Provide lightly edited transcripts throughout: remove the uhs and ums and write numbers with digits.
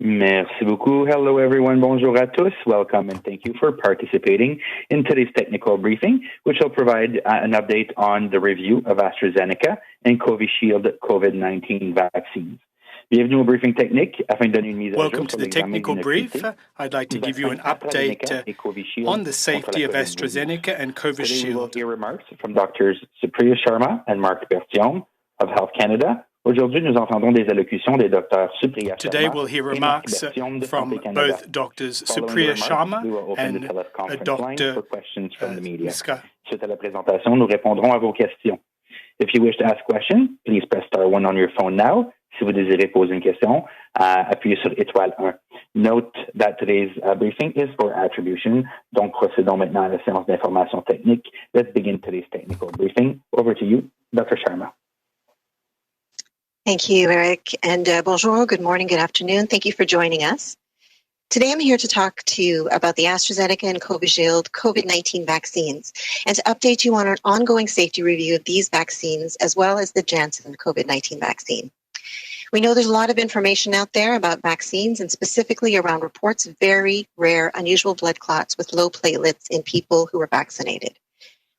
Merci beaucoup. Hello, everyone. Bonjour à tous. Welcome and thank you for participating in today's technical briefing, which will provide an update on the review of AstraZeneca and COVID-19 vaccines. Bienvenue au briefing technique afin de donner une mise à jour. Welcome to the technical brief. I'd like to give you an update on the safety of AstraZeneca and COVID Today we will Shield. hear remarks from Drs. Supriya Sharma and Marc Berthiaume of Health Canada. Aujourd'hui, nous entendons des allocutions des docteurs Supriya Sharma. Today we'll hear remarks from both Doctors Supriya Sharma and Dr. for questions from the media. Suite à la présentation, nous répondrons à vos questions. If you wish to ask questions, please press star 1 on your phone now. Si vous désirez poser une question, appuyez sur étoile 1. Note that today's briefing is for attribution. Donc, procédons maintenant à la séance d'information technique. Let's begin today's technical briefing. Over to you, Dr. Sharma. Thank you, Eric. And bonjour, good morning, good afternoon. Thank you for joining us. Today, I'm here to talk to you about the AstraZeneca and COVID-19 COVID-19 vaccines and to update you on an ongoing safety review of these vaccines, as well as the Janssen COVID-19 vaccine. We know there's a lot of information out there about vaccines and specifically around reports of very rare, unusual blood clots with low platelets in people who are vaccinated.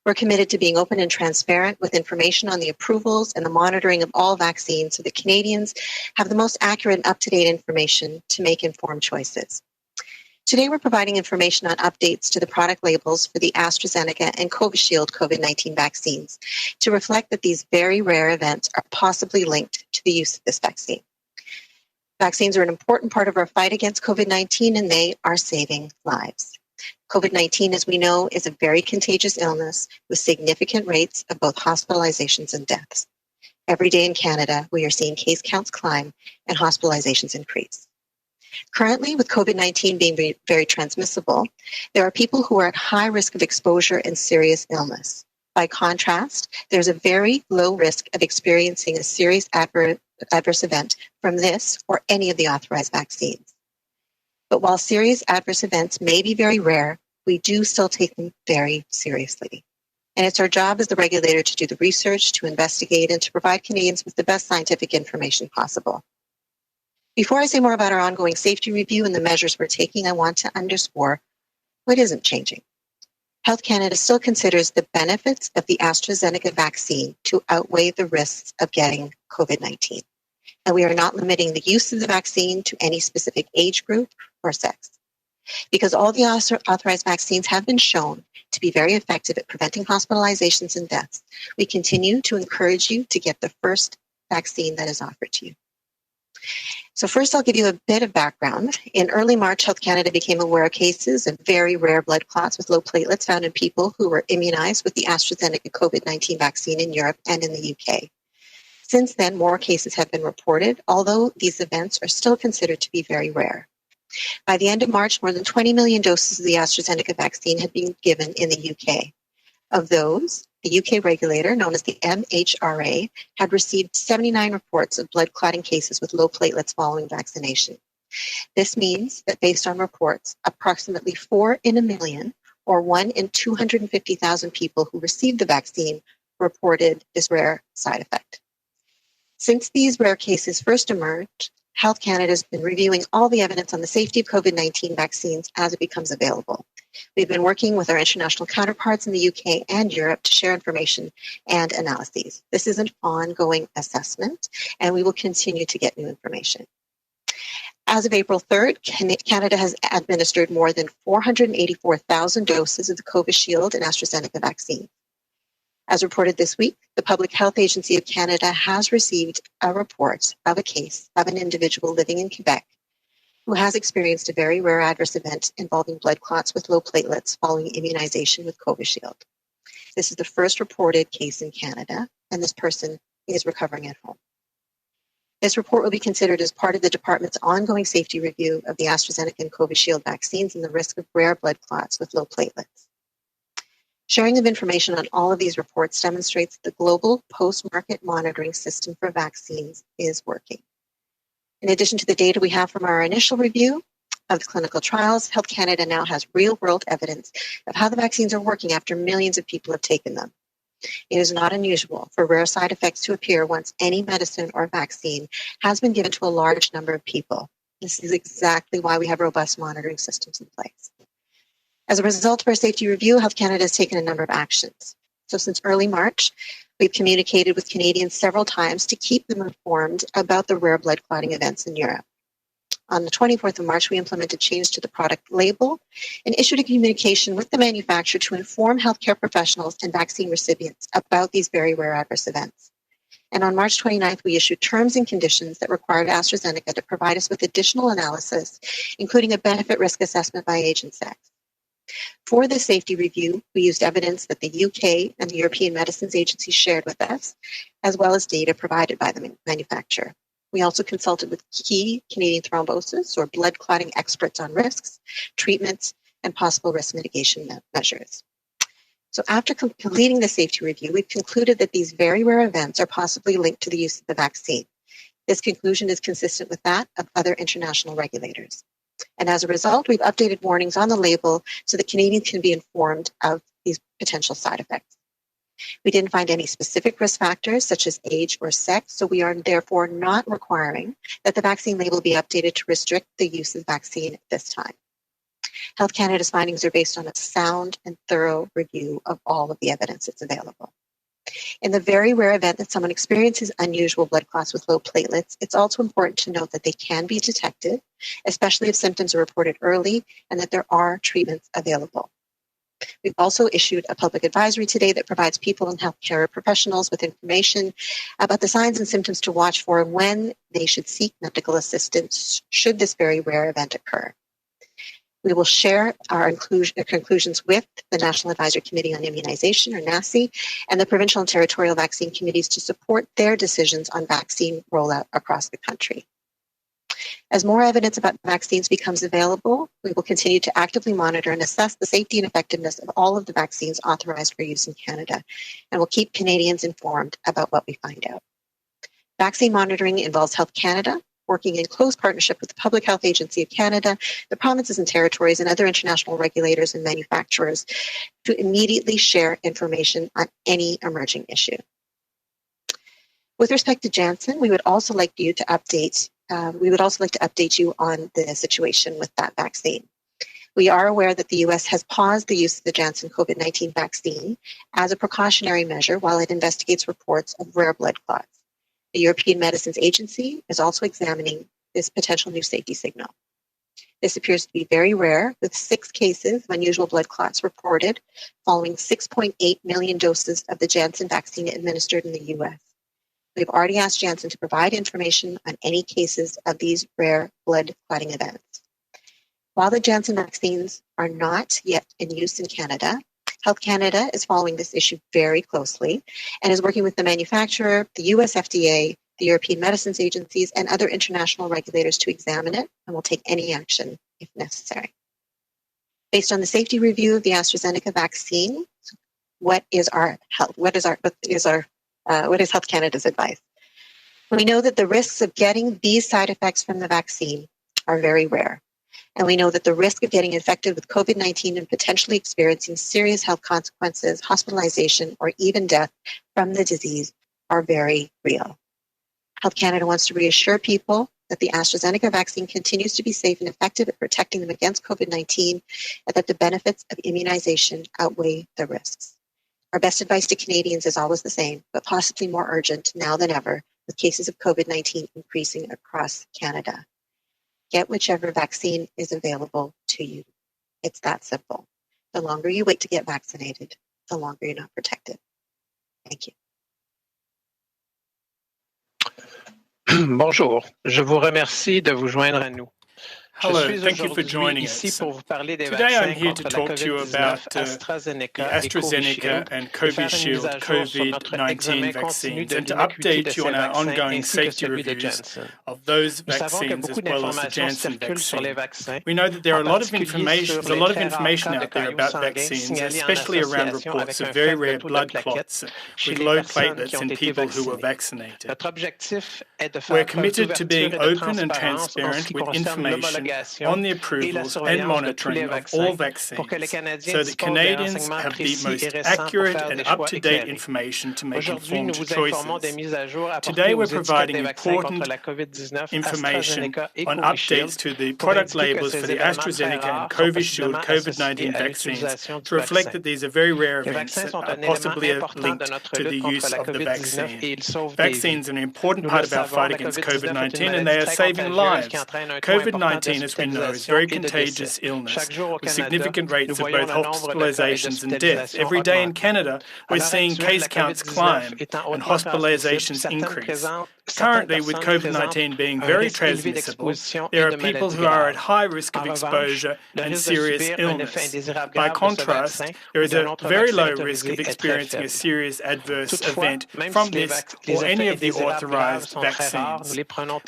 We're committed to being open and transparent with information on the approvals and the monitoring of all vaccines so that Canadians have the most accurate and up-to-date information to make informed choices. Today, we're providing information on updates to the product labels for the AstraZeneca and Covishield COVID-19 vaccines to reflect that these very rare events are possibly linked to the use of this vaccine. Vaccines are an important part of our fight against COVID-19, and they are saving lives. COVID-19, as we know, is a very contagious illness with significant rates of both hospitalizations and deaths. Every day in Canada, we are seeing case counts climb and hospitalizations increase. Currently, with COVID-19 being very transmissible, there are people who are at high risk of exposure and serious illness. By contrast, there's a very low risk of experiencing a serious adverse event from this or any of the authorized vaccines. But while serious adverse events may be very rare, we do still take them very seriously. And it's our job as the regulator to do the research, to investigate, and to provide Canadians with the best scientific information possible. Before I say more about our ongoing safety review and the measures we're taking, I want to underscore what isn't changing. Health Canada still considers the benefits of the AstraZeneca vaccine to outweigh the risks of getting COVID-19. And we are not limiting the use of the vaccine to any specific age group or sex. Because all the authorized vaccines have been shown to be very effective at preventing hospitalizations and deaths, we continue to encourage you to get the first vaccine that is offered to you. So first, I'll give you a bit of background. In early March, Health Canada became aware of cases of very rare blood clots with low platelets found in people who were immunized with the AstraZeneca COVID-19 vaccine in Europe and in the UK. Since then, more cases have been reported, although these events are still considered to be very rare. By the end of March, more than 20 million doses of the AstraZeneca vaccine had been given in the UK. Of those, the UK regulator, known as the MHRA, had received 79 reports of blood clotting cases with low platelets following vaccination. This means that based on reports, approximately 4 in a million, or 1 in 250,000 people who received the vaccine reported this rare side effect. Since these rare cases first emerged, Health Canada has been reviewing all the evidence on the safety of COVID-19 vaccines as it becomes available. We've been working with our international counterparts in the UK and Europe to share information and analyses. This is an ongoing assessment, and we will continue to get new information. As of April 3rd, Canada has administered more than 484,000 doses of the Covishield and AstraZeneca vaccine. As reported this week, the Public Health Agency of Canada has received a report of a case of an individual living in Quebec who has experienced a very rare adverse event involving blood clots with low platelets following immunization with Covishield. This is the first reported case in Canada, and this person is recovering at home. This report will be considered as part of the department's ongoing safety review of the AstraZeneca and Covishield vaccines and the risk of rare blood clots with low platelets. Sharing of information on all of these reports demonstrates that the global post-market monitoring system for vaccines is working. In addition to the data we have from our initial review of the clinical trials, Health Canada now has real-world evidence of how the vaccines are working after millions of people have taken them. It is not unusual for rare side effects to appear once any medicine or vaccine has been given to a large number of people. This is exactly why we have robust monitoring systems in place. As a result of our safety review, Health Canada has taken a number of actions. So since early March, we've communicated with Canadians several times to keep them informed about the rare blood clotting events in Europe. On the 24th of March, we implemented change to the product label and issued a communication with the manufacturer to inform healthcare professionals and vaccine recipients about these very rare adverse events. And on March 29th, we issued terms and conditions that required AstraZeneca to provide us with additional analysis, including a benefit risk assessment by age and sex. For this safety review, we used evidence that the UK and the European Medicines Agency shared with us, as well as data provided by the manufacturer. We also consulted with key Canadian thrombosis or blood clotting experts on risks, treatments, and possible risk mitigation measures. So after completing the safety review, we've concluded that these very rare events are possibly linked to the use of the vaccine. This conclusion is consistent with that of other international regulators. And as a result, we've updated warnings on the label so that Canadians can be informed of these potential side effects. We didn't find any specific risk factors such as age or sex, so we are therefore not requiring that the vaccine label be updated to restrict the use of vaccine at this time. Health Canada's findings are based on a sound and thorough review of all of the evidence that's available. In the very rare event that someone experiences unusual blood clots with low platelets, it's also important to note that they can be detected, especially if symptoms are reported early and that there are treatments available. We've also issued a public advisory today that provides people and healthcare professionals with information about the signs and symptoms to watch for and when they should seek medical assistance should this very rare event occur. We will share our conclusions with the National Advisory Committee on Immunization, or NACI, and the provincial and territorial vaccine committees to support their decisions on vaccine rollout across the country. As more evidence about vaccines becomes available, we will continue to actively monitor and assess the safety and effectiveness of all of the vaccines authorized for use in Canada, and will keep Canadians informed about what we find out. Vaccine monitoring involves Health Canada, working in close partnership with the Public Health Agency of Canada, the provinces and territories, and other international regulators and manufacturers to immediately share information on any emerging issue. With respect to Janssen, we would also like to update you on the situation with that vaccine. We are aware that the U.S. has paused the use of the Janssen COVID-19 vaccine as a precautionary measure while it investigates reports of rare blood clots. The European Medicines Agency is also examining this potential new safety signal. This appears to be very rare, with 6 cases of unusual blood clots reported following 6.8 million doses of the Janssen vaccine administered in the U.S. We've already asked Janssen to provide information on any cases of these rare blood clotting events. While the Janssen vaccines are not yet in use in Canada, Health Canada is following this issue very closely and is working with the manufacturer, the US FDA, the European Medicines Agencies, and other international regulators to examine it and will take any action if necessary. Based on the safety review of the AstraZeneca vaccine, what is Health Canada's advice? We know that the risks of getting these side effects from the vaccine are very rare. And we know that the risk of getting infected with COVID-19 and potentially experiencing serious health consequences, hospitalization, or even death from the disease are very real. Health Canada wants to reassure people that the AstraZeneca vaccine continues to be safe and effective at protecting them against COVID-19 and that the benefits of immunization outweigh the risks. Our best advice to Canadians is always the same, but possibly more urgent now than ever, with cases of COVID-19 increasing across Canada. Get whichever vaccine is available to you. It's that simple. The longer you wait to get vaccinated, the longer you're not protected. Thank you. Bonjour, je vous remercie de vous joindre à nous. Hello, thank you for joining us. Today I'm here to talk to you about the AstraZeneca and Covishield COVID-19 vaccines and to update you on our ongoing safety reviews of those vaccines as well as the Janssen vaccine. We know that there are a lot of information, there's a lot of information out there about vaccines, especially around reports of very rare blood clots with low platelets in people who were vaccinated. We're committed to being open and transparent with information on the approvals and monitoring of all vaccines so that Canadians have the most accurate and up-to-date information to make informed choices. Today, we're providing important information on updates to the product labels for the AstraZeneca and COVID-19 COVID-19 vaccines to reflect that these are very rare events that are possibly linked to the use of the vaccine. Vaccines are an important part of our fight against COVID-19, and they are saving lives. COVID-19, as we know, is a very contagious illness with significant rates of both hospitalizations and death. Every day in Canada, we're seeing case counts climb and hospitalizations increase. Currently, with COVID-19 being very transmissible, there are people who are at high risk of exposure and serious illness. By contrast, there is a very low risk of experiencing a serious adverse event from this or any of the authorized vaccines.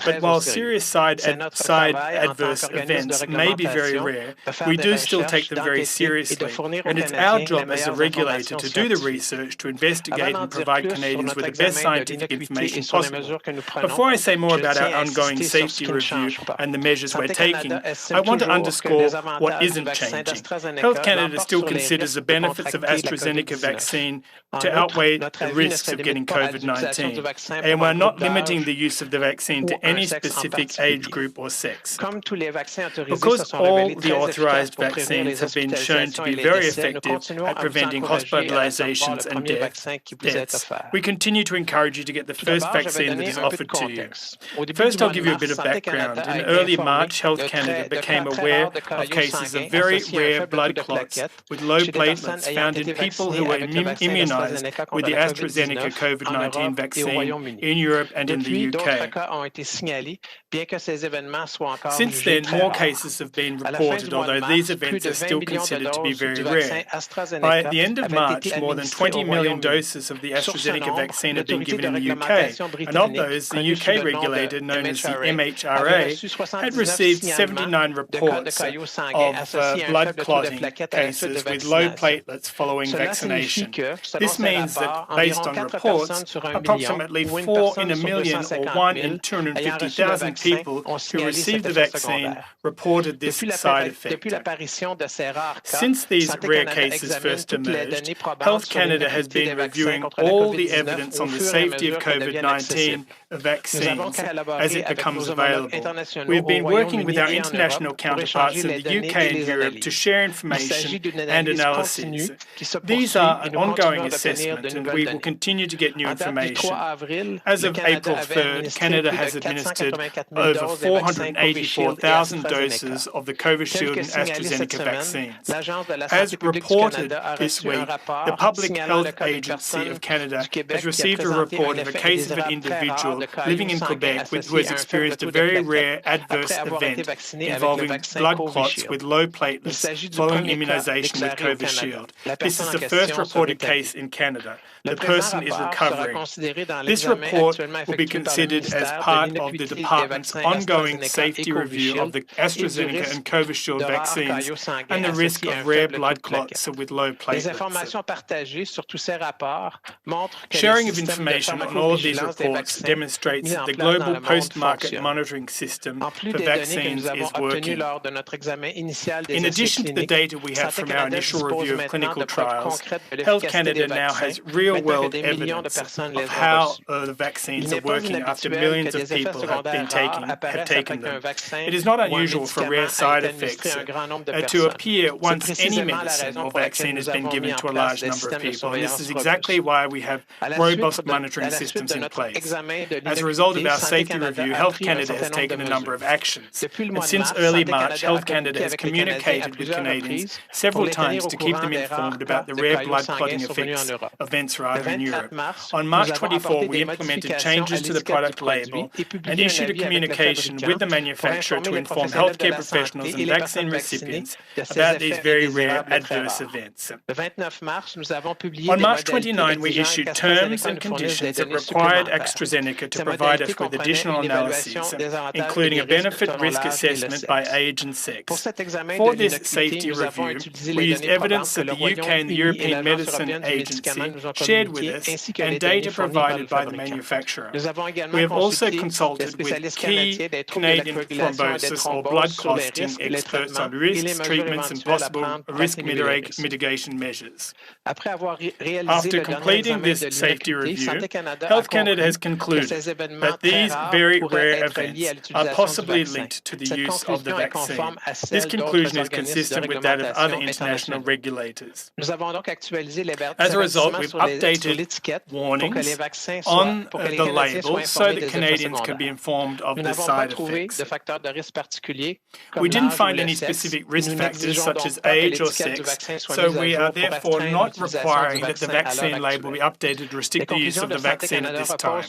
But while serious side adverse events may be very rare, we do still take them very seriously, and it's our job as a regulator to do the research, to investigate and provide Canadians with the best scientific information possible. Before I say more about our ongoing safety review and the measures we're taking, I want to underscore what isn't changing. Health Canada still considers the benefits of AstraZeneca vaccine to outweigh the risks of getting COVID-19, and we're not limiting the use of the vaccine to any specific age group or sex. Because all the authorized vaccines have been shown to be very effective at preventing hospitalizations and deaths, we continue to encourage you to get the first vaccine that is offered to you. First, I'll give you a bit of background. In early March, Health Canada became aware of cases of very rare blood clots with low platelets found in people who were immunized with the AstraZeneca COVID-19 vaccine in Europe and in the UK. Since then, more cases have been reported, although these events are still considered to be very rare. By the end of March, more than 20 million doses of the AstraZeneca vaccine have been given in the UK, and of those, the UK regulator, known as the MHRA, had received 79 reports of blood clotting cases with low platelets following vaccination. This means that, based on reports, approximately 4 in a million or 1 in 250,000 people who received the vaccine reported this side effect. Since these rare cases first emerged, Health Canada has been reviewing all the evidence on the safety of COVID-19 vaccines as it becomes available. We've been working with our international counterparts in the UK and Europe to share information and analyses. These are an ongoing assessment, and we will continue to get new information. As of April 3rd, Canada has administered over 484,000 doses of the COVID-19 and AstraZeneca vaccines. As reported this week, the Public Health Agency of Canada has received a report of a case of an individual living in Quebec who has experienced a very rare adverse event involving blood clots with low platelets following immunization with COVID-19. This is the first reported case in Canada. The person is recovering. This report will be considered as part of the Department's ongoing safety review of the AstraZeneca and COVID-19 vaccines and the risk of rare blood clots with low platelets. Sharing of information on all of these reports demonstrates that the global post-market monitoring system for vaccines is working. In addition to the data we have from our initial review of clinical trials, Health Canada now has real-world evidence of how the vaccines are working after millions of people have taken them. It is not unusual for rare side effects to appear once any medicine or vaccine has been given to a large number of people, and this is exactly why we have robust monitoring systems in place. As a result of our safety review, Health Canada has taken a number of actions, and since early March, Health Canada has communicated with Canadians several times to keep them informed about the rare blood clotting events in Europe. On March 24, we implemented changes to the product label and issued a communication with the manufacturer to inform healthcare professionals and vaccine recipients about these very rare adverse events. On March 29, we issued terms and conditions that required AstraZeneca AstraZeneca to provide us with additional analyses, including a benefit-risk assessment by age and sex. For this safety review, we used evidence that the UK and the European Medicine Agency shared with us and data provided by the manufacturer. We have also consulted with key Canadian thrombosis or blood clotting experts on risks, treatments, and possible risk mitigation measures. After completing this safety review, Health Canada has concluded that these very rare events are possibly linked to the use of the vaccine. This conclusion is consistent with that of other international regulators. As a result, we've updated warnings on the label so that Canadians can be informed of the side effects. We didn't find any specific risk factors such as age or sex, so we are therefore not requiring that the vaccine label be updated to restrict the use of the vaccine at this time.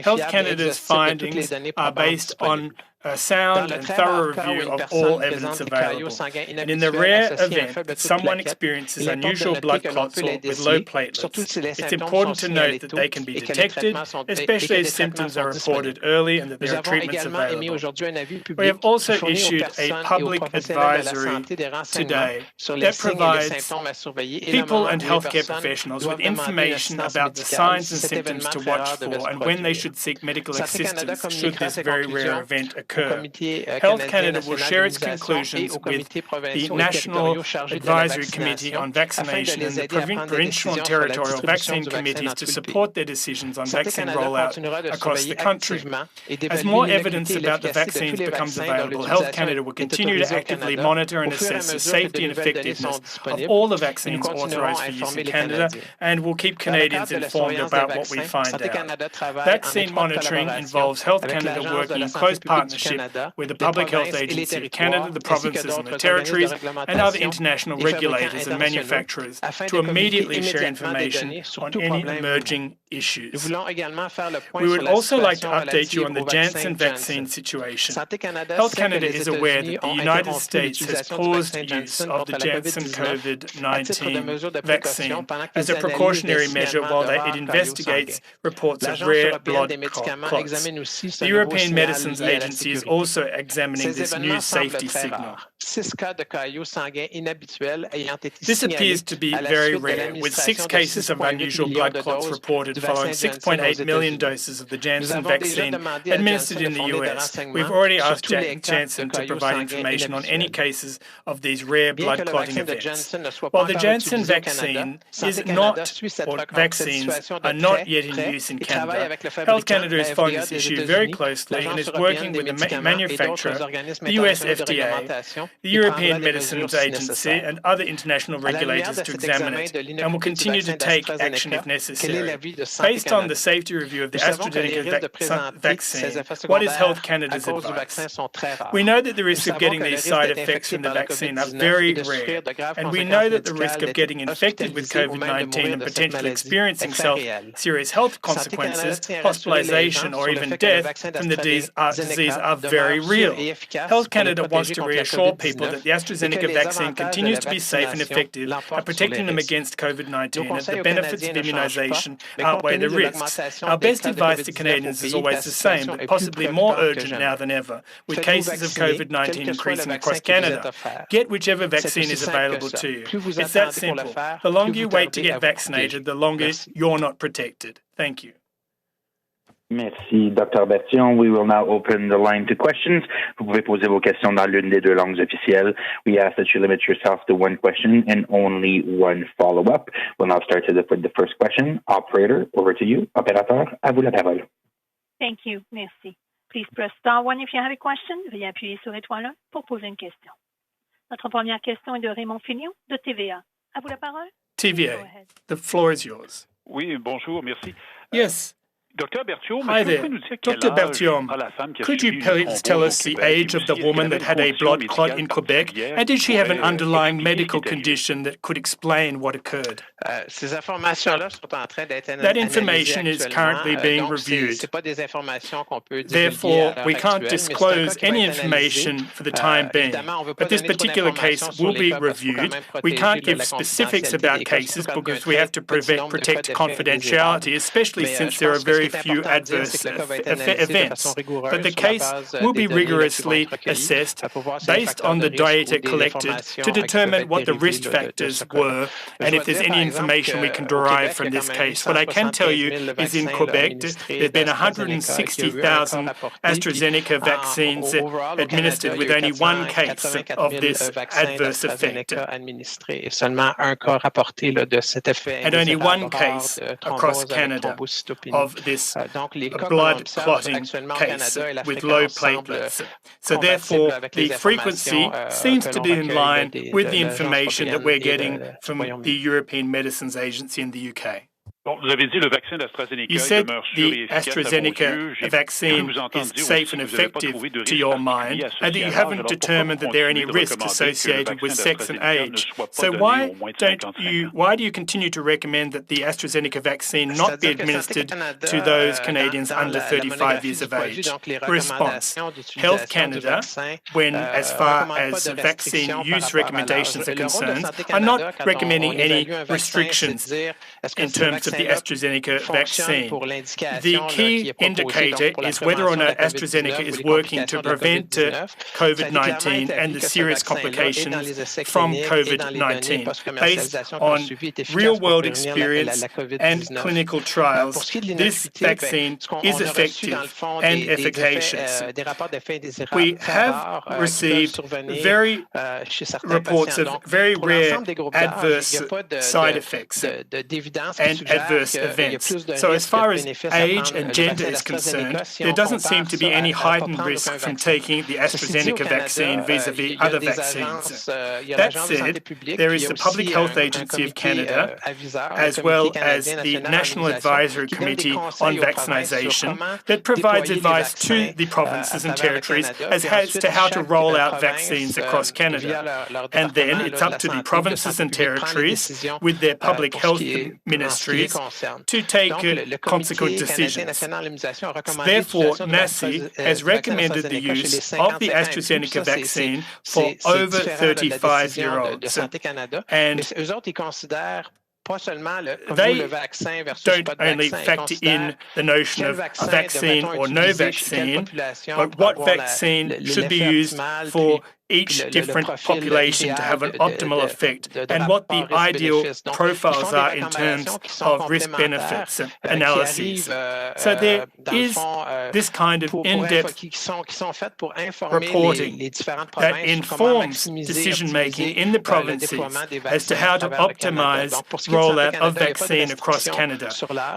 Health Canada's findings are based on a sound and thorough review of all evidence available. And in the rare event that someone experiences unusual blood clots or with low platelets, it's important to note that they can be detected, especially as symptoms are reported early and that there are treatments available. We have also issued a public advisory today that provides people and healthcare professionals with information about the signs and symptoms to watch for and when they should seek medical assistance should this very rare event occur. Health Canada will share its conclusions with the National Advisory Committee on Vaccination and the Provincial and Territorial Vaccine Committees to support their decisions on vaccine rollout across the country. As more evidence about the vaccines becomes available, Health Canada will continue to actively monitor and assess the safety and effectiveness of all the vaccines authorised for use in Canada and will keep Canadians informed about what we find out. Vaccine monitoring involves Health Canada working in close partnership with the Public Health Agency of Canada, the provinces and the territories, and other international regulators and manufacturers to immediately share information on any emerging issues. We would also like to update you on the Janssen vaccine situation. Health Canada is aware that the United States has paused use of the Janssen COVID-19 vaccine as a precautionary measure while it investigates reports of rare blood clots. The European Medicines Agency is also examining this new safety signal. This appears to be very rare, with 6 cases of unusual blood clots reported following 6.8 million doses of the Janssen vaccine administered in the US. We've already asked Janssen to provide information on any cases of these rare blood clotting events. While the Janssen vaccine is not, or vaccines are not yet in use in Canada, Health Canada is following this issue very closely and is working with the manufacturer, the US FDA, the European Medicines Agency, and other international regulators to examine it, and will continue to take action if necessary. Based on the safety review of the AstraZeneca vaccine, what is Health Canada's advice? We know that the risks of getting these side effects from the vaccine are very rare, and we know that the risk of getting infected with COVID-19 and potentially experiencing serious health consequences, hospitalization, or even death from the disease are very real. Health Canada wants to reassure people that the AstraZeneca vaccine continues to be safe and effective at protecting them against COVID-19 and the benefits of immunization outweigh the risks. Our best advice to Canadians is always the same, but possibly more urgent now than ever, with cases of COVID-19 increasing across Canada. Get whichever vaccine is available to you. It's that simple. The longer you wait to get vaccinated, the longer you're not protected. Thank you. Merci, Dr. Bertillon. We will now open the line to questions. Vous pouvez poser vos questions dans l'une des 2 langues officielles. We ask that you limit yourself to 1 question and only 1 follow-up. We'll now start with the first question. Operator, over to you. Opérateur, à vous la parole. Thank you. Merci. Please press star 1 if you have a question. Veuillez appuyer sur étoile 1 pour poser une question. Notre première question est de Raymond Fillon de TVA. À vous la parole. TVA, the floor is yours. Oui, bonjour, merci. Yes. Dr. Bertillon, hi there. Dr. Bertillon, could you please tell us the age of the woman that had a blood clot in Quebec, and did she have an underlying medical condition that could explain what occurred? That information is currently being reviewed. Therefore, we can't disclose any information for the time being. But this particular case will be reviewed. We can't give specifics about cases because we have to protect confidentiality, especially since there are very very few adverse events, but the case will be rigorously assessed based on the data collected to determine what the risk factors were and if there's any information we can derive from this case. What I can tell you is in Quebec, there have been 160,000 AstraZeneca vaccines administered with only one case of this adverse effect. And only one case across Canada of this blood clotting case with low platelets. So therefore, the frequency seems to be in line with the information that we're getting from the European Medicines Agency in the UK. You said the AstraZeneca vaccine is safe and effective to your mind, and that you haven't determined that there are any risks associated with sex and age. So why do you continue to recommend that the AstraZeneca vaccine not be administered to those Canadians under 35 years of age? Response: Health Canada, when as far as vaccine use recommendations are concerned, are not recommending any restrictions in terms of the AstraZeneca vaccine. The key indicator is whether or not AstraZeneca is working to prevent COVID-19 and the serious complications from COVID-19. Based on real-world experience and clinical trials, this vaccine is effective and efficacious. We have received reports of very rare adverse side effects and adverse events. So as far as age and gender is concerned, there doesn't seem to be any heightened risk from taking the AstraZeneca vaccine vis-à-vis other vaccines. That said, there is the Public Health Agency of Canada, as well as the National Advisory Committee on Vaccination, that provides advice to the provinces and territories as to how to roll out vaccines across Canada. And then it's up to the provinces and territories, with their public health ministries, to take consequent decisions. Therefore, NACI has recommended the use of the AstraZeneca vaccine for over 35-year-olds. And they don't only factor in the notion of vaccine or no vaccine, but what vaccine should be used for each different population to have an optimal effect, and what the ideal profiles are in terms of risk-benefits analyses. So there is this kind of in-depth reporting that informs decision-making in the provinces as to how to optimize rollout of vaccine across Canada.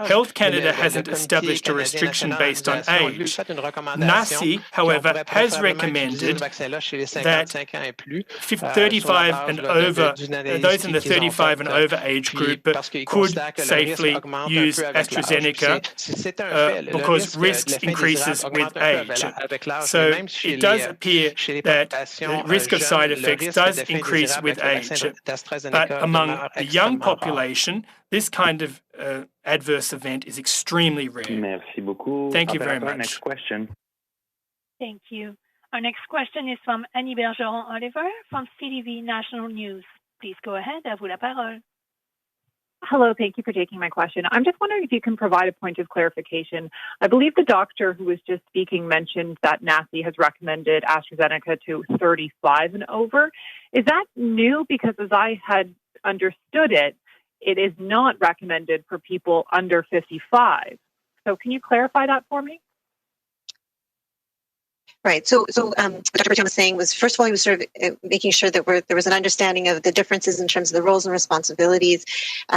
Health Canada hasn't established a restriction based on age. NACI, however, has recommended that 35 and over, those in the 35 and over age group could safely use AstraZeneca because risk increases with age. So it does appear that the risk of side effects does increase with age. But among the young population, this kind of adverse event is extremely rare. Merci beaucoup. Thank you very much. Next question. Thank you. Our next question is from Annie Bergeron-Oliver from CTV National News. Please go ahead. À vous la parole. Hello, thank you for taking my question. I'm just wondering if you can provide a point of clarification. I believe the doctor who was just speaking mentioned that NACI has recommended AstraZeneca to 35 and over. Is that new? Because as I had understood it, it is not recommended for people under 55. So can you clarify that for me? Right. So what Dr. Bergeron was saying was, first of all, he was sort of making sure that there was an understanding of the differences in terms of the roles and responsibilities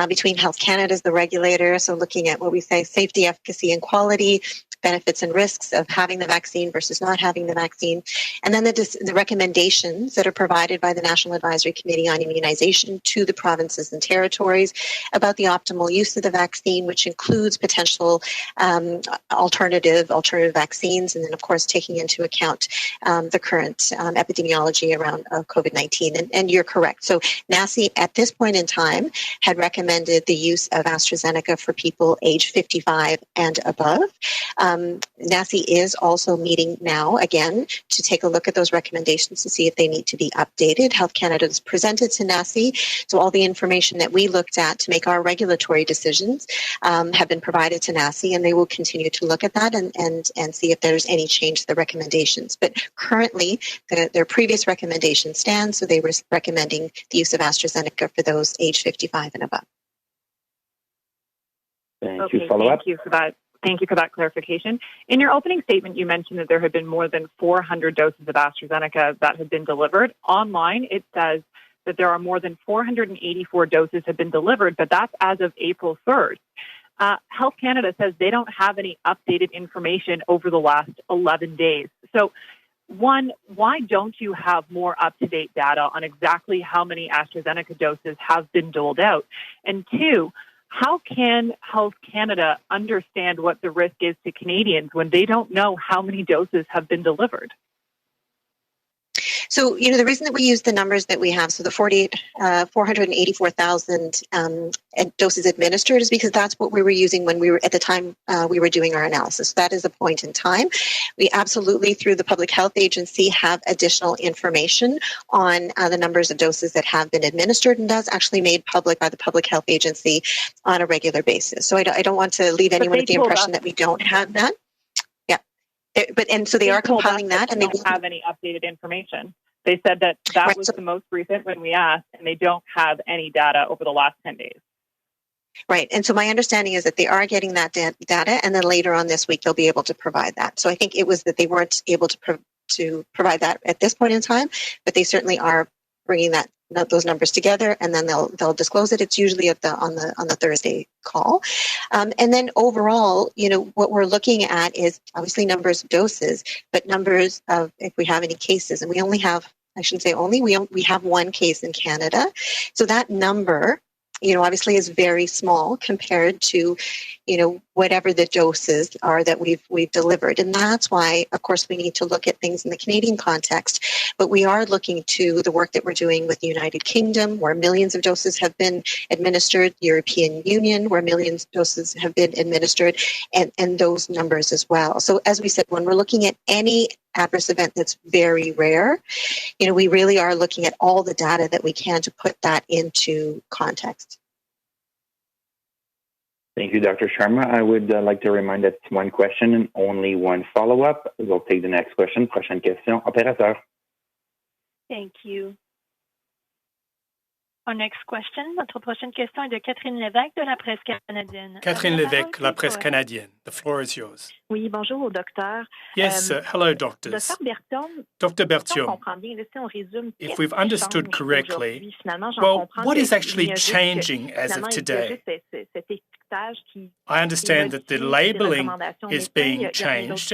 between Health Canada as the regulator. So looking at what we say, safety, efficacy, and quality, benefits and risks of having the vaccine versus not having the vaccine. And then the recommendations that are provided by the National Advisory Committee on Immunization to the provinces and territories about the optimal use of the vaccine, which includes potential alternative vaccines, and then, of course, taking into account the current epidemiology around COVID-19. And you're correct. So NACI, at this point in time, had recommended the use of AstraZeneca for people age 55 and above. NACI is also meeting now again to take a look at those recommendations to see if they need to be updated. Health Canada has presented to NACI, so all the information that we looked at to make our regulatory decisions have been provided to NACI, and they will continue to look at that and see if there's any change to the recommendations. But currently, their previous recommendation stands, so they were recommending the use of AstraZeneca for those age 55 and above. Thank you. Follow up? Thank you for that. Thank you for that clarification. In your opening statement, you mentioned that there had been more than 400 doses of AstraZeneca that had been delivered. Online, it says that there are more than 484 doses have been delivered, but that's as of April 3rd. Health Canada says they don't have any updated information over the last 11 days. So, one, why don't you have more up-to-date data on exactly how many AstraZeneca doses have been doled out? And two, how can Health Canada understand what the risk is to Canadians when they don't know how many doses have been delivered? So, the reason that we use the numbers that we have, so the 484,000 doses administered, is because that's what we were using when we were, at the time we were doing our analysis. That is a point in time. We absolutely, through the Public Health Agency, have additional information on the numbers of doses that have been administered, and that's actually made public by the Public Health Agency on a regular basis. So I don't want to leave anyone with the impression that we don't have that. So they are compiling that, and they don't have any updated information. They said that right, was the most recent when we asked, and they don't have any data over the last 10 days. Right. And so my understanding is that they are getting that data, and then later on this week, they'll be able to provide that. So I think it was that they weren't able to provide that at this point in time, but they certainly are bringing those numbers together, and then they'll disclose it. It's usually on the Thursday call. And then overall, what we're looking at is obviously numbers of doses, but numbers of if we have any cases, and we only have, I shouldn't say only, we have one case in Canada. So that number, obviously is very small compared to, whatever the doses are that we've delivered. And that's why, of course, we need to look at things in the Canadian context. But we are looking to the work that we're doing with the United Kingdom, where millions of doses have been administered, European Union, where millions of doses have been administered, and those numbers as well. So as we said, when we're looking at any adverse event that's very rare, we really are looking at all the data that we can to put that into context. Thank you, Dr. Sharma. I would like to remind that it's one question and only one follow-up. We'll take the next question. Prochaine question. Opérateur. Thank you. Our next question, notre prochaine question est de Catherine Lévesque de la Presse canadienne. Catherine Lévesque, la Presse canadienne. The floor is yours. Oui, bonjour, docteur. Yes, hello, doctors. Dr. Berthiaume, if we've understood correctly, well, what is actually changing as of today? I understand that the labelling is being changed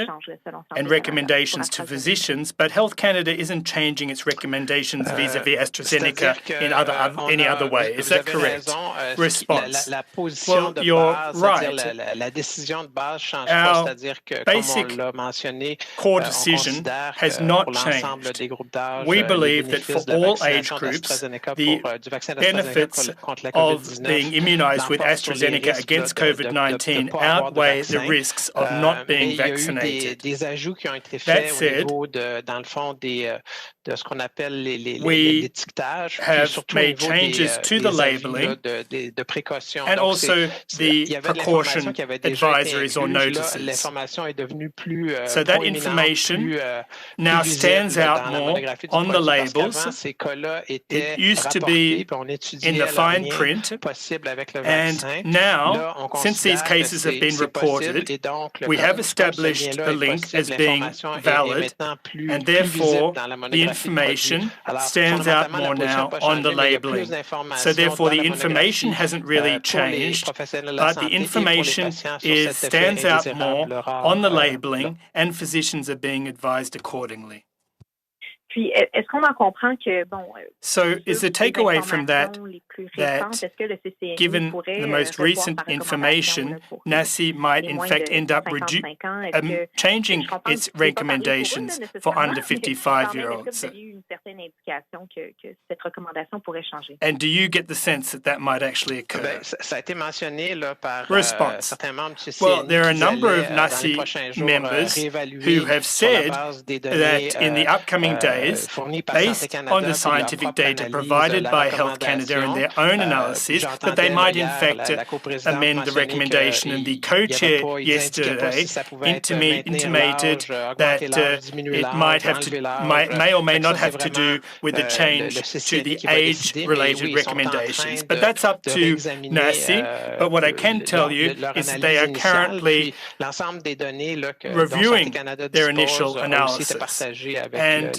and recommendations to physicians, but Health Canada isn't changing its recommendations vis-à-vis AstraZeneca in any other way. Is that correct? Response. Well, you're right. Our basic core decision has not changed. We believe that for all age groups, the benefits of being immunized with AstraZeneca against COVID-19 outweigh the risks of not being vaccinated. That said, we have made changes to the labeling and also the precaution advisories or notices. So that information now stands out more on the labels. It used to be in the fine print, and now, since these cases have been reported, we have established the link as being valid, and therefore the information stands out more now on the labeling. So therefore the information hasn't really changed, but the information stands out more on the labeling, and physicians are being advised accordingly. Puis, est-ce qu'on en comprend que, bon, so is the takeaway from that given the most recent information, NACI might in fact end up changing its recommendations for under 55-year-olds? And do you get the sense that that might actually occur? Response. Well, there are a number of NACI members who have said that in the upcoming days, based on the scientific data provided by Health Canada and their own analysis, that they might in fact amend the recommendation. And the co-chair yesterday intimated that it may or may not have to do with the change to the age-related recommendations. But that's up to NACI. But what I can tell you is that they are currently reviewing their initial analysis. And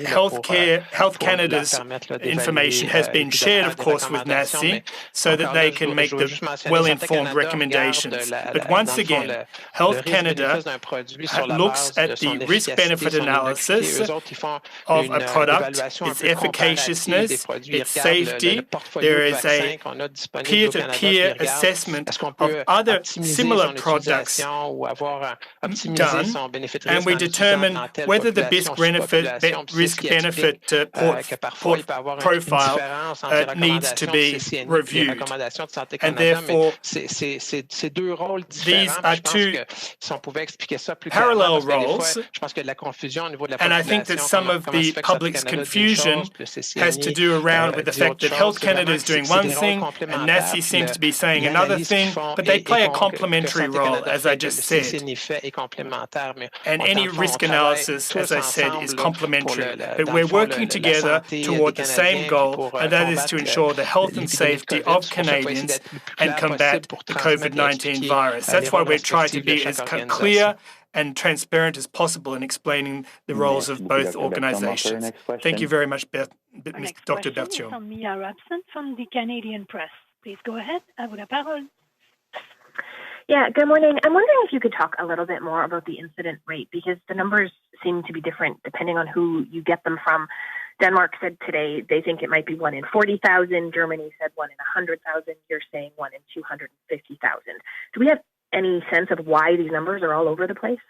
Health Canada's information has been shared, of course, with NACI so that they can make the well-informed recommendations. But once again, Health Canada looks at the risk-benefit analysis of a product, its efficaciousness, its safety. There is a peer-to-peer assessment of other similar products done, and we determine whether the risk-benefit profile needs to be reviewed. And therefore, these are two parallel roles, and I think that some of the public's confusion has to do around with the fact that Health Canada is doing one thing and NACI seems to be saying another thing, but they play a complementary role, as I just said. And any risk analysis, as I said, is complementary. But we're working together toward the same goal, and that is to ensure the health and safety of Canadians and combat the COVID-19 virus. That's why we're trying to be as clear and transparent as possible in explaining the roles of both organizations. Thank you very much, Dr. Berthiaume. From Mia Robson from the Canadian Press. Please go ahead. À vous la parole. Yeah, good morning. I'm wondering if you could talk a little bit more about the incident rate, because the numbers seem to be different depending on who you get them from. Denmark said today they think it might be 1 in 40,000. Germany said 1 in 100,000. You're saying 1 in 250,000. Do we have any sense of why these numbers are all over the place?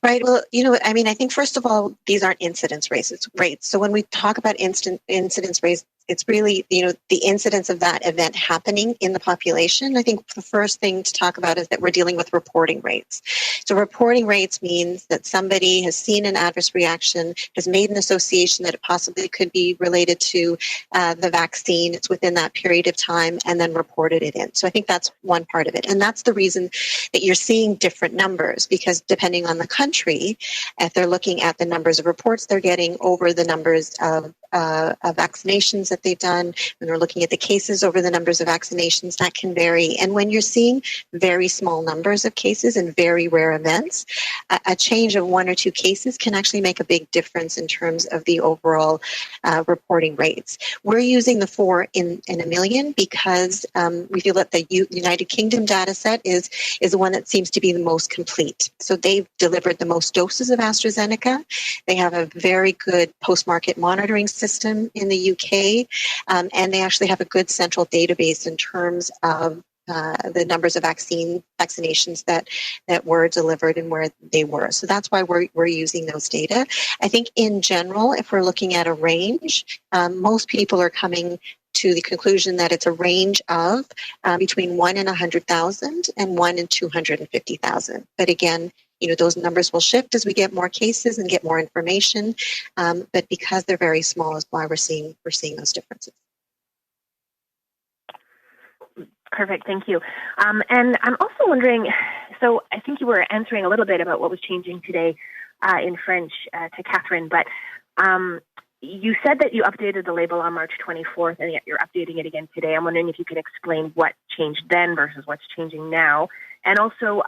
Right. Well, I think first of all, these aren't incidence rates. So when we talk about incidence rates, it's really, the incidence of that event happening in the population. I think the first thing to talk about is that we're dealing with reporting rates. So reporting rates means that somebody has seen an adverse reaction, has made an association that it possibly could be related to the vaccine. It's within that period of time and then reported it in. So I think that's one part of it. And that's the reason that you're seeing different numbers, because depending on the country, if they're looking at the numbers of reports they're getting over the numbers of vaccinations that they've done, when they're looking at the cases over the numbers of vaccinations, that can vary. And when you're seeing very small numbers of cases and very rare events, a change of 1 or 2 cases can actually make a big difference in terms of the overall reporting rates. We're using the 4 in a million because we feel that the United Kingdom data set is the one that seems to be the most complete. So they've delivered the most doses of AstraZeneca. They have a very good post-market monitoring system in the UK, and they actually have a good central database in terms of the numbers of vaccinations that were delivered and where they were. So that's why we're using those data. I think in general, if we're looking at a range, most people are coming to the conclusion that it's a range of between 1 in 100,000 and 1 in 250,000. But again, those numbers will shift as we get more cases and get more information. But because they're very small is why we're seeing those differences. Perfect. Thank you. And I'm also wondering, so I think you were answering a little bit about what was changing today in French to Catherine, but you said that you updated the label on March 24th, and yet you're updating it again today. I'm wondering if you could explain what changed then versus what's changing now. And also,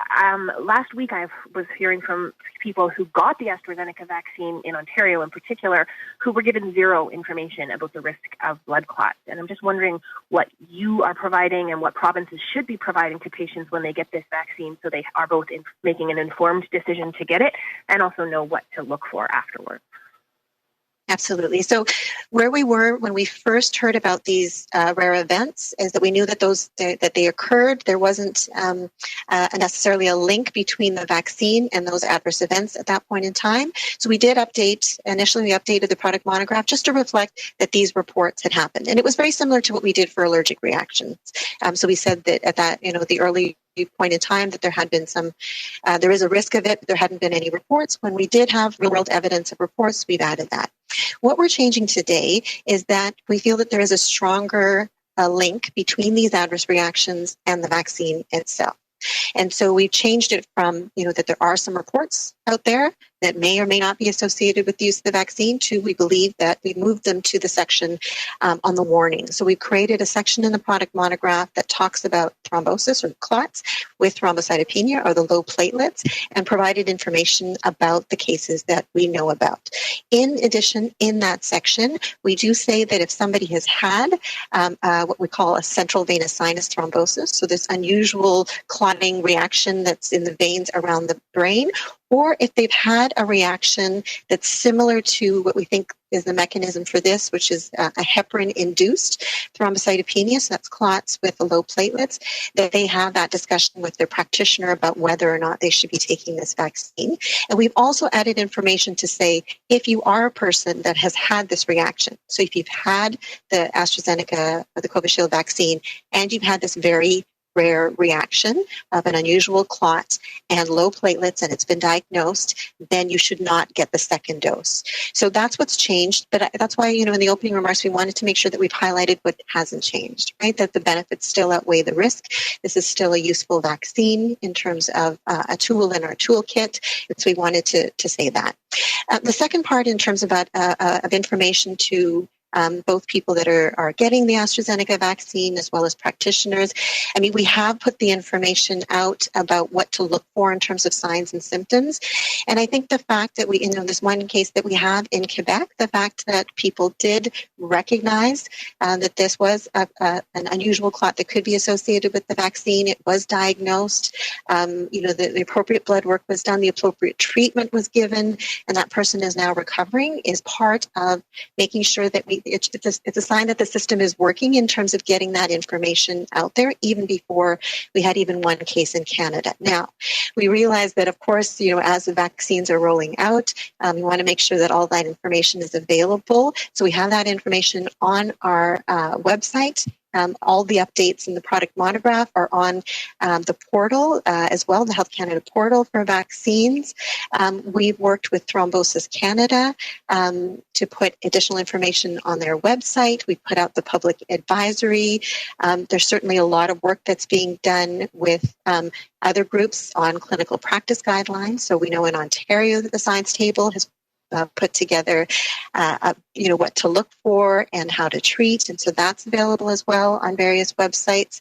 last week I was hearing from people who got the AstraZeneca vaccine in Ontario in particular, who were given zero information about the risk of blood clots. And I'm just wondering what you are providing and what provinces should be providing to patients when they get this vaccine, so they are both making an informed decision to get it and also know what to look for afterwards. Absolutely. So where we were when we first heard about these rare events is that we knew that that they occurred. There wasn't necessarily a link between the vaccine and those adverse events at that point in time. So we did initially we updated the product monograph just to reflect that these reports had happened. And it was very similar to what we did for allergic reactions. So we said that at that, the early point in time that there had been there is a risk of it, but there hadn't been any reports. When we did have real world evidence of reports, we've added that. What we're changing today is that we feel that there is a stronger link between these adverse reactions and the vaccine itself. And so we've changed it from, that there are some reports out there that may or may not be associated with the use of the vaccine to we believe that we moved them to the section on the warning. So we've created a section in the product monograph that talks about thrombosis or clots with thrombocytopenia or the low platelets and provided information about the cases that we know about. In addition, in that section, we do say that if somebody has had what we call a central venous sinus thrombosis, so this unusual clotting reaction that's in the veins around the brain, or if they've had a reaction that's similar to what we think is the mechanism for this, which is a heparin-induced thrombocytopenia, so that's clots with the low platelets, that they have that discussion with their practitioner about whether or not they should be taking this vaccine. And we've also added information to say, if you are a person that has had this reaction, so if you've had the AstraZeneca or the COVID vaccine, and you've had this very rare reaction of an unusual clot and low platelets and it's been diagnosed, then you should not get the second dose. So that's what's changed. But that's why, in the opening remarks, we wanted to make sure that we've highlighted what hasn't changed, right? That the benefits still outweigh the risk. This is still a useful vaccine in terms of a tool in our toolkit. And so we wanted to say that. The second part in terms of information to both people that are getting the AstraZeneca vaccine as well as practitioners. I mean, we have put the information out about what to look for in terms of signs and symptoms. And I think the fact that this one case that we have in Quebec, the fact that people did recognize that this was an unusual clot that could be associated with the vaccine, it was diagnosed, the appropriate blood work was done, the appropriate treatment was given, and that person is now recovering is part of making sure that it's a sign that the system is working in terms of getting that information out there, even before we had even one case in Canada. Now, we realize that, of course, as the vaccines are rolling out, we want to make sure that all that information is available. So we have that information on our website. All the updates in the product monograph are on the portal as well, the Health Canada portal for vaccines. We've worked with Thrombosis Canada to put additional information on their website. We put out the public advisory. There's certainly a lot of work that's being done with other groups on clinical practice guidelines. So we know in Ontario that the Science Table has put together, what to look for and how to treat. And so that's available as well on various websites.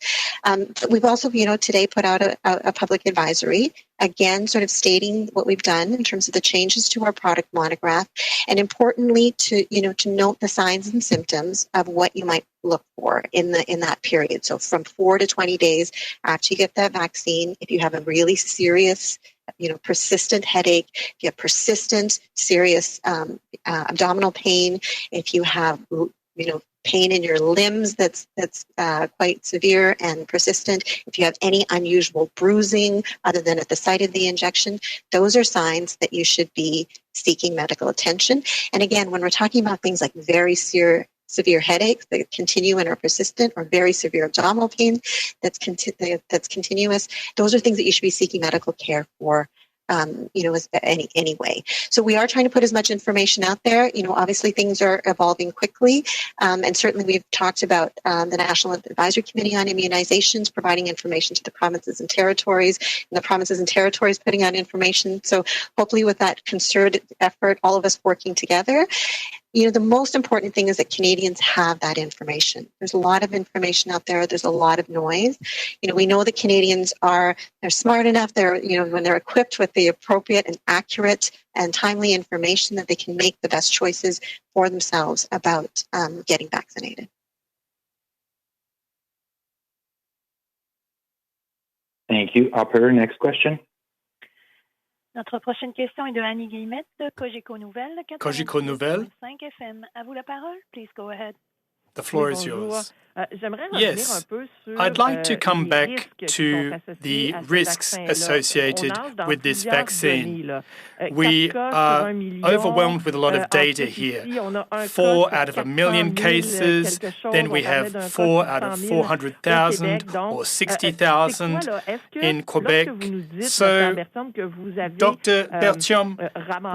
We've also, today put out a public advisory, again, sort of stating what we've done in terms of the changes to our product monograph. And importantly, to note the signs and symptoms of what you might look for in that period. So from 4 to 20 days after you get that vaccine, if you have a really serious persistent headache, if you have persistent, serious abdominal pain, if you have, pain in your limbs that's quite severe and persistent, if you have any unusual bruising other than at the site of the injection, those are signs that you should be seeking medical attention. And again, when we're talking about things like very severe headaches that continue and are persistent, or very severe abdominal pain that's continuous, those are things that you should be seeking medical care for anyway. So we are trying to put as much information out there. Obviously things are evolving quickly, and certainly we've talked about the National Advisory Committee on Immunizations providing information to the provinces and territories, and the provinces and territories putting out information. So hopefully with that concerted effort, all of us working together, the most important thing is that Canadians have that information. There's a lot of information out there. There's a lot of noise. We know that Canadians they're smart enough. When they're equipped with the appropriate and accurate and timely information, that they can make the best choices for themselves about getting vaccinated. Thank you. Operator, next question. Notre prochaine question est de Annie Guillemette de Cogeco Nouvelles. Cogeco Nouvelles. 5 FM. À vous la parole. Please go ahead. The floor is yours. Yes, I'd like to come back to the risks associated with this vaccine. We are overwhelmed with a lot of data here. 4 out of 1 million cases, then we have 4 out of 400,000 or 60,000 in Quebec. So, Dr. Bertium,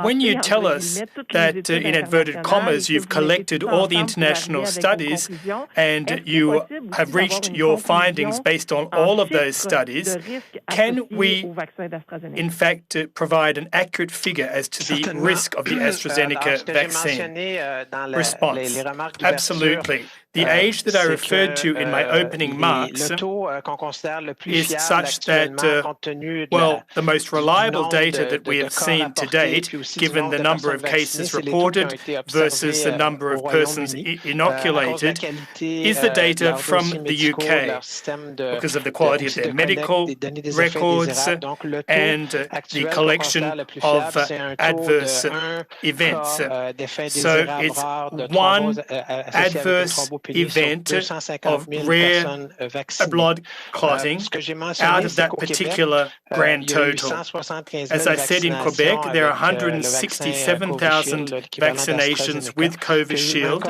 when you tell us that, in inverted commas, you've collected all the international studies and you have reached your findings based on all of those studies, can we, in fact, provide an accurate figure as to the risk of the AstraZeneca vaccine? Response: absolutely. The age that I referred to in my opening remarks is such that, the most reliable data that we have seen to date, given the number of cases reported versus the number of persons inoculated, is the data from the UK because of the quality of their medical records and the collection of adverse events. So it's one adverse event of rare blood clotting out of that particular grand total. As I said, in Quebec, there are 167,000 vaccinations with Covishield,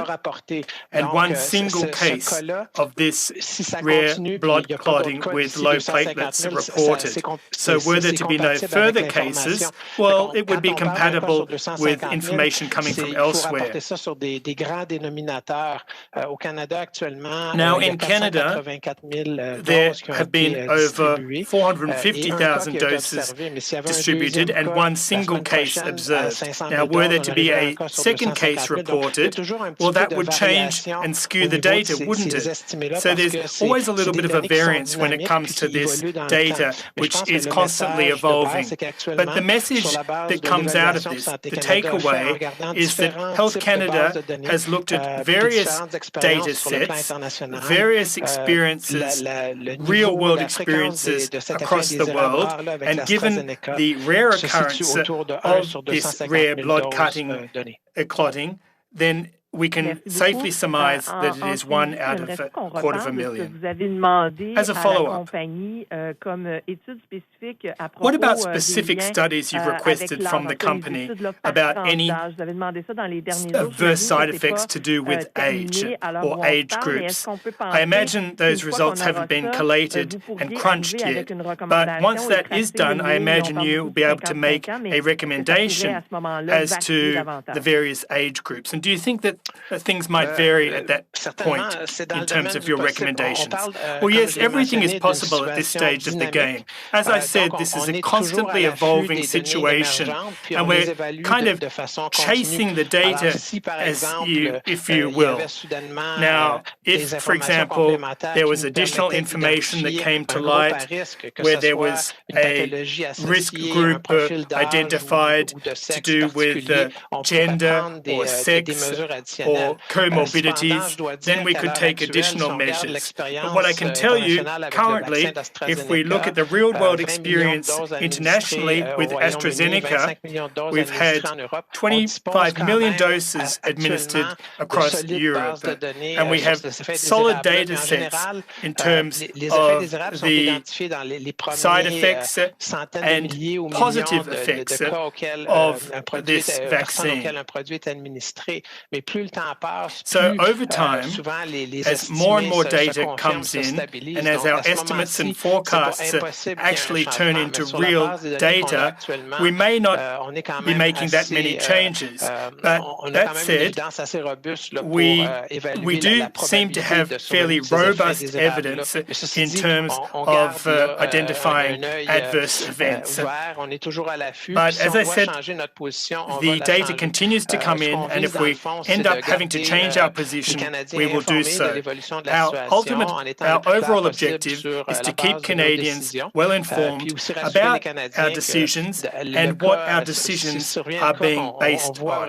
and one single case of this rare blood clotting with low platelets reported. So were there to be no further cases, well, it would be compatible with information coming from elsewhere. Now, in Canada, there have been over 450,000 doses distributed and one single case observed. Now, were there to be a second case reported, well, that would change and skew the data, wouldn't it? So there's always a little bit of a variance when it comes to this data, which is constantly evolving. But the message that comes out of this, the takeaway, is that Health Canada has looked at various data sets, various experiences, real-world experiences across the world, and given the rare occurrence of this rare blood clotting, then we can safely surmise that it is 1 out of 250,000. As a follow-up, what about specific studies you've requested from the company about any adverse side effects to do with age or age groups? I imagine those results haven't been collated and crunched yet, but once that is done, I imagine you will be able to make a recommendation as to the various age groups. And do you think that things might vary at that point in terms of your recommendations? Well, yes, everything is possible at this stage of the game. As I said, this is a constantly evolving situation, and we're kind of chasing the data, if you will. Now, if, for example, there was additional information that came to light where there was a risk group identified to do with gender or sex or comorbidities, then we could take additional measures. But what I can tell you currently, if we look at the real-world experience internationally with AstraZeneca, we've had 25 million doses administered across Europe, and we have solid data sets in terms of the side effects and positive effects of this vaccine. So over time, as more and more data comes in, and as our estimates and forecasts actually turn into real data, we may not be making that many changes. But that said, we do seem to have fairly robust evidence in terms of identifying adverse events. But as I said, the data continues to come in, and if we end up having to change our position, we will do so. Our overall objective is to keep Canadians well informed about our decisions and what our decisions are being based on.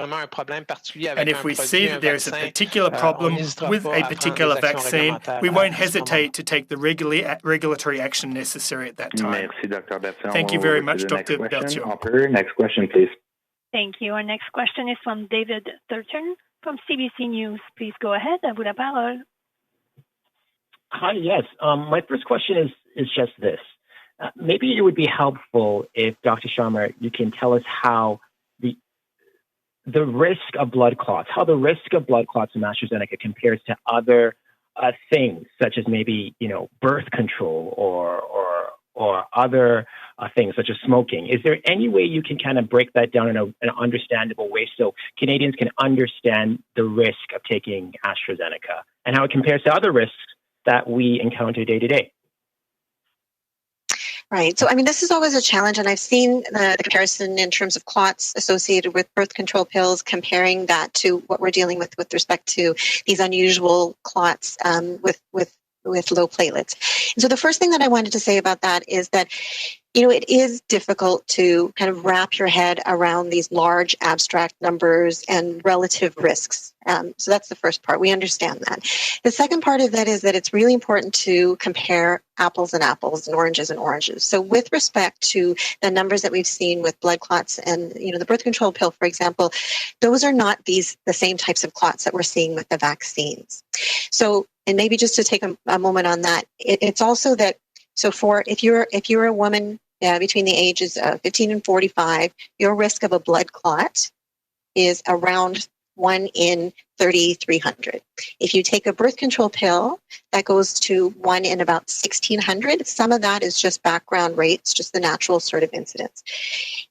And if we see that there is a particular problem with a particular vaccine, we won't hesitate to take the regulatory action necessary at that time. Merci, Dr. Bertion. Thank you very much, Dr. Bertion. Next question, please. Thank you. Our next question is from David Thurton from CBC News. Please go ahead. À vous la parole. Hi, yes. My first question is just this. Maybe it would be helpful if, Dr. Sharma, you can tell us how the risk of blood clots from AstraZeneca compares to other things, such as maybe, birth control or other things such as smoking. Is there any way you can kind of break that down in an understandable way so Canadians can understand the risk of taking AstraZeneca and how it compares to other risks that we encounter day to day? Right. So, this is always a challenge, and I've seen the comparison in terms of clots associated with birth control pills, comparing that to what we're dealing with respect to these unusual clots with low platelets. And so the first thing that I wanted to say about that is that, it is difficult to kind of wrap your head around these large abstract numbers and relative risks. So that's the first part. We understand that. The second part of that is that it's really important to compare apples and apples and oranges and oranges. So with respect to the numbers that we've seen with blood clots and, the birth control pill, for example, those are not the same types of clots that we're seeing with the vaccines. So, and maybe just to take a moment on that, it's also that, so if you're a woman between the ages of 15 and 45, your risk of a blood clot is around 1 in 3,300. If you take a birth control pill, that goes to 1 in about 1,600. Some of that is just background rates, just the natural sort of incidence.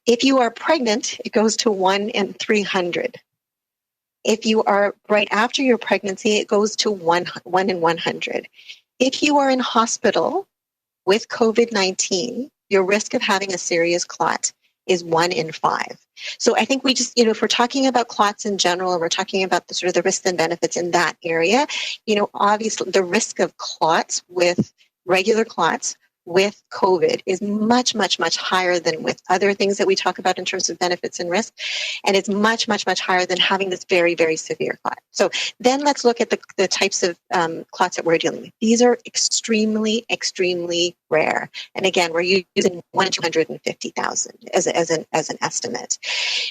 If you are pregnant, it goes to 1 in 300. If you are right after your pregnancy, it goes to 1 in 100. If you are in hospital with COVID-19, your risk of having a serious clot is 1 in 5. So I think we just, if we're talking about clots in general, and we're talking about the sort of the risks and benefits in that area, obviously the risk of clots with regular clots with COVID is much, much, much higher than with other things that we talk about in terms of benefits and risk. And it's much, much, much higher than having this very, very severe clot. So then let's look at the types of clots that we're dealing with. These are extremely, extremely rare. And again, we're using 1 in 250,000 as an estimate.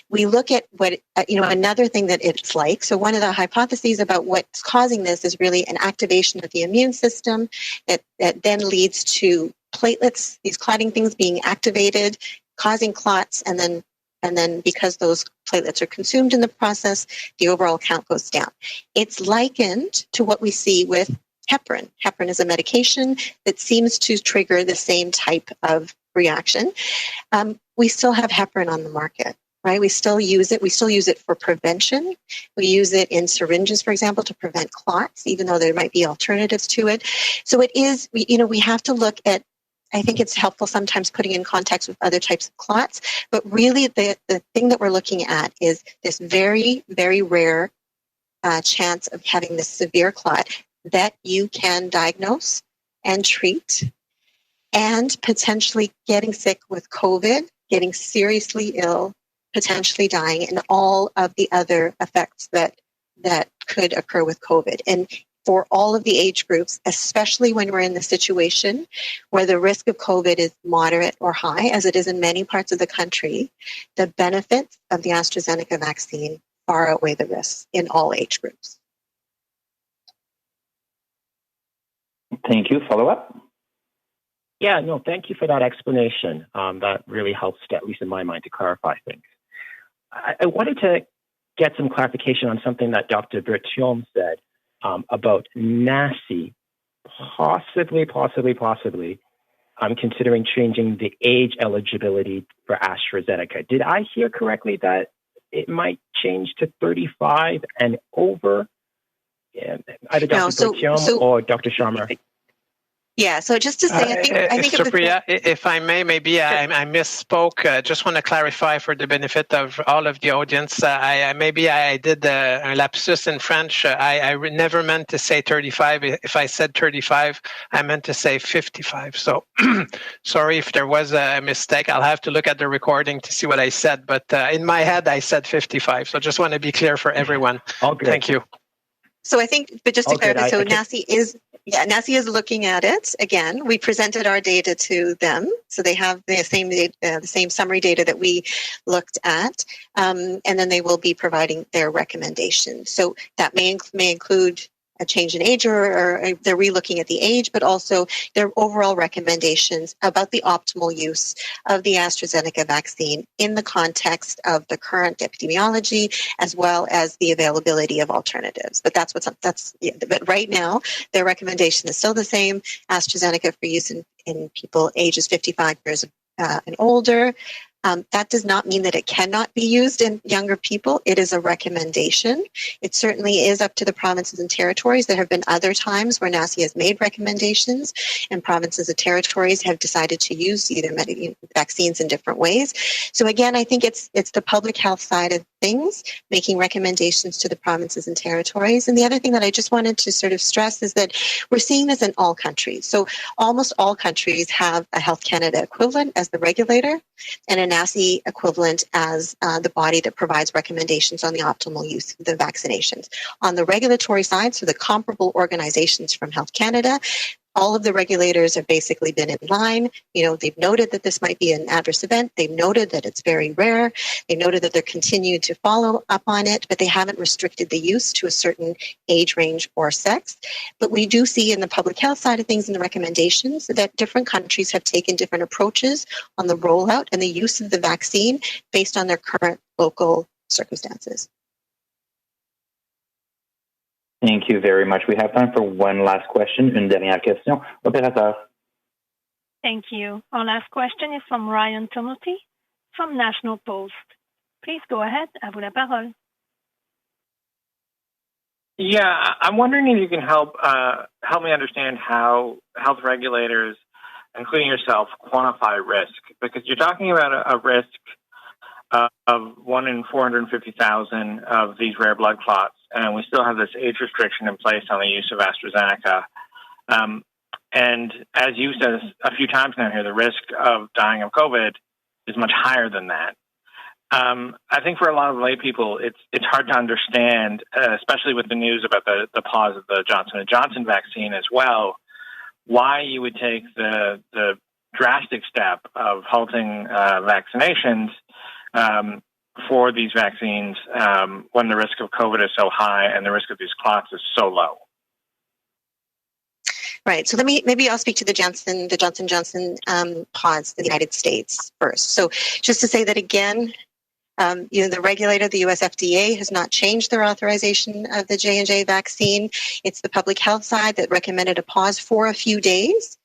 We look at what, another thing that it's like. So one of the hypotheses about what's causing this is really an activation of the immune system that then leads to platelets, these clotting things being activated, causing clots, and then because those platelets are consumed in the process, the overall count goes down. It's likened to what we see with heparin. Heparin is a medication that seems to trigger the same type of reaction. We still have heparin on the market, right? We still use it. We still use it for prevention. We use it in syringes, for example, to prevent clots, even though there might be alternatives to it. So it is, we have to look at, I think it's helpful sometimes putting in context with other types of clots, but really the thing that we're looking at is this very, very rare chance of having this severe clot that you can diagnose and treat, and potentially getting sick with COVID, getting seriously ill, potentially dying, and all of the other effects that could occur with COVID. And for all of the age groups, especially when we're in the situation where the risk of COVID is moderate or high, as it is in many parts of the country, the benefits of the AstraZeneca vaccine far outweigh the risks in all age groups. Thank you. Follow up? Yeah, no, thank you for that explanation. That really helps, at least in my mind, to clarify things. I wanted to get some clarification on something that Dr. Berthiaume said about NACI possibly considering changing the age eligibility for AstraZeneca. Did I hear correctly that it might change to 35 and over? Either Dr. Berthiaume or Dr. Sharma. Yeah, so just to say, I think Supriya, if I may, maybe I misspoke. Just want to clarify for the benefit of all of the audience. Maybe I did a lapsus in French. I never meant to say 35. If I said 35, I meant to say 55. So sorry if there was a mistake. I'll have to look at the recording to see what I said. But in my head, I said 55. So just want to be clear for everyone. All good. Thank you. So I think, but just to clarify, so NACI is looking at it again. We presented our data to them, so they have the same summary data that we looked at, and then they will be providing their recommendations. So that may include a change in age, or they're relooking at the age, but also their overall recommendations about the optimal use of the AstraZeneca vaccine in the context of the current epidemiology, as well as the availability of alternatives. But but right now, their recommendation is still the same: AstraZeneca for use in people ages 55 years and older. That does not mean that it cannot be used in younger people. It is a recommendation. It certainly is up to the provinces and territories. There have been other times where NACI has made recommendations, and provinces and territories have decided to use either vaccines in different ways. So again, I think it's the public health side of things, making recommendations to the provinces and territories. And the other thing that I just wanted to sort of stress is that we're seeing this in all countries. So almost all countries have a Health Canada equivalent as the regulator, and a NACI equivalent as the body that provides recommendations on the optimal use of the vaccinations. On the regulatory side, so the comparable organizations from Health Canada, all of the regulators have basically been in line. They've noted that this might be an adverse event. They've noted that it's very rare. They've noted that they're continuing to follow up on it, but they haven't restricted the use to a certain age range or sex. But we do see in the public health side of things in the recommendations that different countries have taken different approaches on the rollout and the use of the vaccine based on their current local circumstances. Thank you very much. We have time for one last question. Une dernière question. Opérateur. Thank you. Our last question is from Ryan Tumulty from National Post. Please go ahead. À vous la parole. Yeah, I'm wondering if you can help me understand how health regulators, including yourself, quantify risk. Because you're talking about a risk of 1 in 450,000 of these rare blood clots, and we still have this age restriction in place on the use of AstraZeneca. And as you said a few times now here, the risk of dying of COVID is much higher than that. I think for a lot of lay people, it's hard to understand, especially with the news about the pause of the Johnson & Johnson vaccine as well, why you would take the drastic step of halting vaccinations for these vaccines when the risk of COVID is so high and the risk of these clots is so low. Right. So maybe I'll speak to the Johnson & Johnson pause in the United States first. So just to say that again, the regulator, the US FDA, has not changed their authorization of the J&J vaccine. It's the public health side that recommended a pause for a few days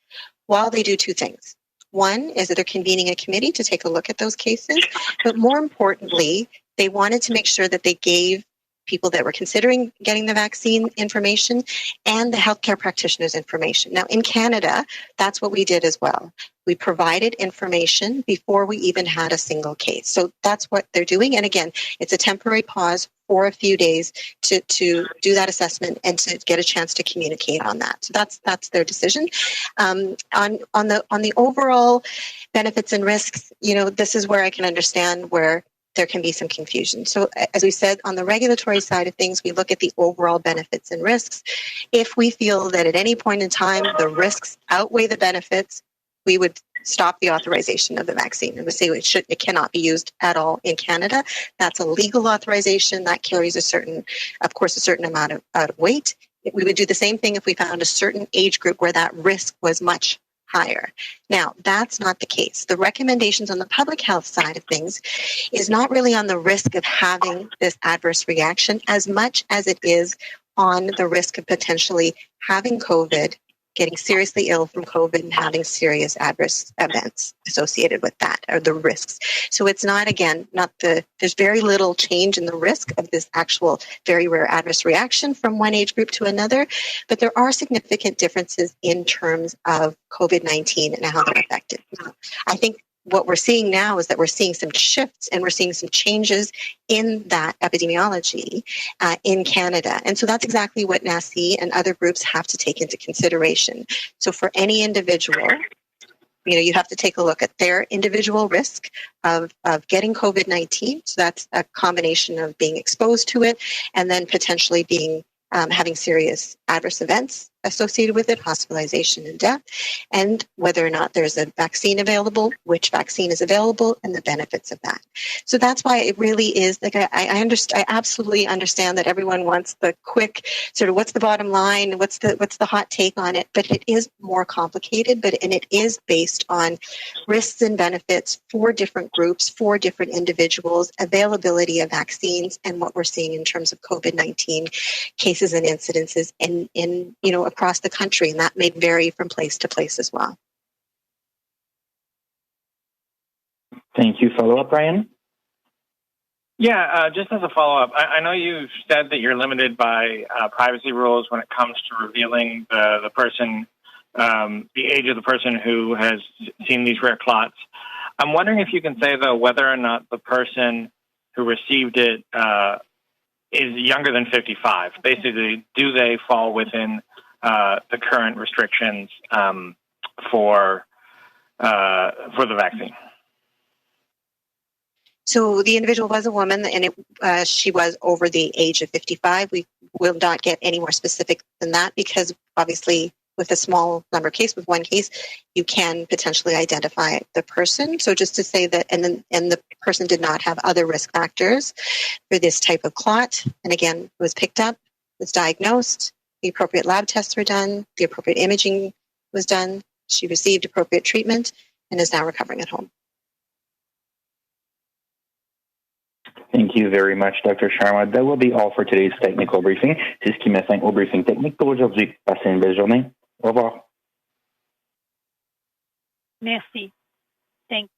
while they do two things. One is that they're convening a committee to take a look at those cases. But more importantly, they wanted to make sure that they gave people that were considering getting the vaccine information and the healthcare practitioners information. Now, in Canada, that's what we did as well. We provided information before we even had a single case. So that's what they're doing. And again, it's a temporary pause for a few days to do that assessment and to get a chance to communicate on that. So that's their decision. On the overall benefits and risks, this is where I can understand where there can be some confusion. So as we said, on the regulatory side of things, we look at the overall benefits and risks. If we feel that at any point in time the risks outweigh the benefits, we would stop the authorization of the vaccine and we say it cannot be used at all in Canada. That's a legal authorization that carries a certain amount of weight. We would do the same thing if we found a certain age group where that risk was much higher. Now, that's not the case. The recommendations on the public health side of things is not really on the risk of having this adverse reaction as much as it is on the risk of potentially having COVID, getting seriously ill from COVID, and having serious adverse events associated with that, or the risks. So it's not, again, there's very little change in the risk of this actual very rare adverse reaction from one age group to another, but there are significant differences in terms of COVID-19 and how they're affected. I think what we're seeing now is that we're seeing some shifts and we're seeing some changes in that epidemiology in Canada. And so that's exactly what NACI and other groups have to take into consideration. So for any individual, you have to take a look at their individual risk of getting COVID-19. So that's a combination of being exposed to it and then potentially having serious adverse events associated with it, hospitalization and death, and whether or not there's a vaccine available, which vaccine is available, and the benefits of that. So that's why it really is, like, I absolutely understand that everyone wants the quick sort of what's the bottom line, what's the hot take on it, but it is more complicated, and it is based on risks and benefits for different groups, for different individuals, availability of vaccines, and what we're seeing in terms of COVID-19 cases and incidences in across the country, and that may vary from place to place as well. Thank you. Follow-up, Brian? Yeah, just as a follow-up, I know you've said that you're limited by privacy rules when it comes to revealing the person, the age of the person who has seen these rare clots. I'm wondering if you can say, though, whether or not the person who received it is younger than 55. Basically, do they fall within the current restrictions for the vaccine? So the individual was a woman, and she was over the age of 55. We will not get any more specific than that because, obviously, with a small number case, with one case, you can potentially identify the person. So just to say that, and the person did not have other risk factors for this type of clot, and again, was picked up, was diagnosed. The appropriate lab tests were done. The appropriate imaging was done. She received appropriate treatment and is now recovering at home. Thank you very much, Dr. Sharma. That will be all for today's technical briefing. C'est ce qui met fin au briefing technique pour aujourd'hui. Passez une belle journée. Au revoir. Merci. Thank